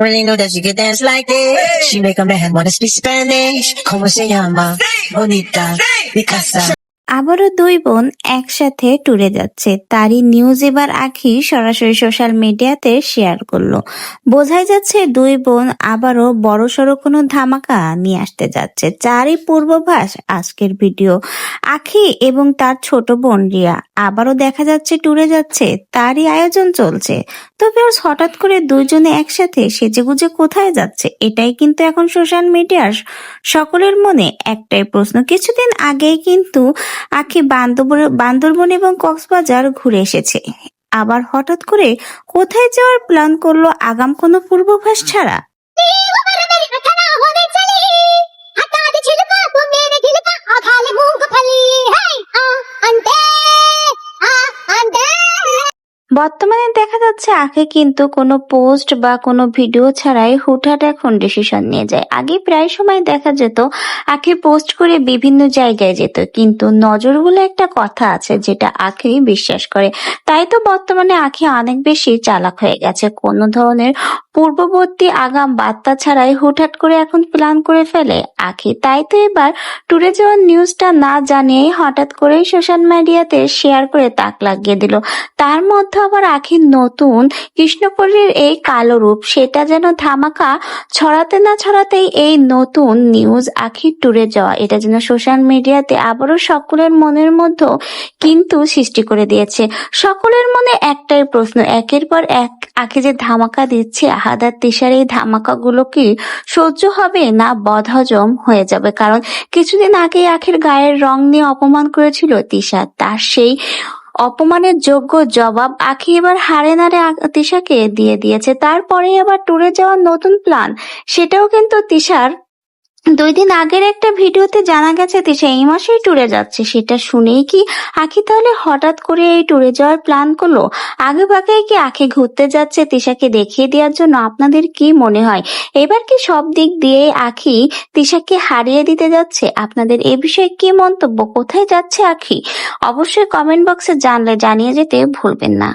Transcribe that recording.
Really know that she could dance like this. She make a man wanna speak Spanish. Como se llama? Bonita. Picasa. আবারও দুই বোন একসাথে ট্যুরে যাচ্ছে, তারই নিউজ এবার আখি সরাসরি সোশ্যাল মিডিয়াতে শেয়ার করলো। বোঝাই যাচ্ছে দুই বোন আবারও বড়সড় কোনো ধামাকা নিয়ে আসতে যাচ্ছে, যারই পূর্বাভাস আজকের ভিডিও। আখি এবং তার ছোট বোন রিয়া আবারও দেখা যাচ্ছে ট্যুরে যাচ্ছে, তারই আয়োজন চলছে। তবে হঠাৎ করে দুইজনে একসাথে সেজেগুজে কোথায় যাচ্ছে, এটাই কিন্তু এখন সোশ্যাল মিডিয়ার সকলের মনে একটাই প্রশ্ন। কিছুদিন আগেই কিন্তু আখি বান্দরবন এবং কক্সবাজার ঘুরে এসেছে, আবার হঠাৎ করে কোথায় যাওয়ার প্ল্যান করলো আগাম কোনো পূর্বাভাস ছাড়া। বর্তমানে দেখা যাচ্ছে আখি কিন্তু কোনো পোস্ট বা কোনো ভিডিও ছাড়াই হুটহাট এখন ডিসিশন নিয়ে যায়। আগে প্রায় সময় দেখা যেত আখি পোস্ট করে বিভিন্ন জায়গায় যেত, কিন্তু নজর বলে একটা কথা আছে যেটা আখি বিশ্বাস করে। তাই তো বর্তমানে আখি অনেক বেশি চালাক হয়ে গেছে, কোনো ধরনের পূর্ববর্তী আগাম বার্তা ছাড়াই হুটহাট করে এখন প্ল্যান করে ফেলে আখি। তাই তো এবার ট্যুরে যাওয়ার নিউজটা না জানিয়েই হঠাৎ করেই সোশ্যাল মিডিয়াতে শেয়ার করে তাক লাগিয়ে দিল। তার মধ্যে আবার আখির নতুন কৃষ্ণপল্লীর এই কালো রূপ, সেটা যেন ধামাকা ছড়াতে না ছড়াতেই এই নতুন নিউজ আখির ট্যুরে যাওয়া, এটা যেন সোশ্যাল মিডিয়াতে আবারও সকলের মনের মধ্যে কিন্তু সৃষ্টি করে দিয়েছে। সকলের মনে একটাই প্রশ্ন, একের পর এক আখি যে ধামাকা দিচ্ছে, আহাদ আর তিশার এই ধামাকাগুলো কি সহ্য হবে না বদহজম হয়ে যাবে? কারণ কিছুদিন আগে আখির গায়ের রং নিয়ে অপমান করেছিল তিশা, তার সেই অপমানের যোগ্য জবাব আখি এবার হারে নাড়ে তিশাকে দিয়ে দিয়েছে। তারপরে আবার ট্যুরে যাওয়ার নতুন প্ল্যান, সেটাও কিন্তু তিশার 2 দিন আগের একটা ভিডিওতে জানা গেছে তিশা এই মাসেই ট্যুরে যাচ্ছে। সেটা শুনেই কি আখি তাহলে হঠাৎ করে এই ট্যুরে যাওয়ার প্ল্যান করলো? আগে ভাগেই কি আখি ঘুরতে যাচ্ছে তিশাকে দেখিয়ে দেওয়ার জন্য? আপনাদের কি মনে হয় এবার কি সব দিক দিয়ে আখি তিশাকে হারিয়ে দিতে যাচ্ছে? আপনাদের এ বিষয়ে কি মন্তব্য? কোথায় যাচ্ছে আখি? অবশ্যই কমেন্ট বক্সে জানিয়ে যেতে ভুলবেন না।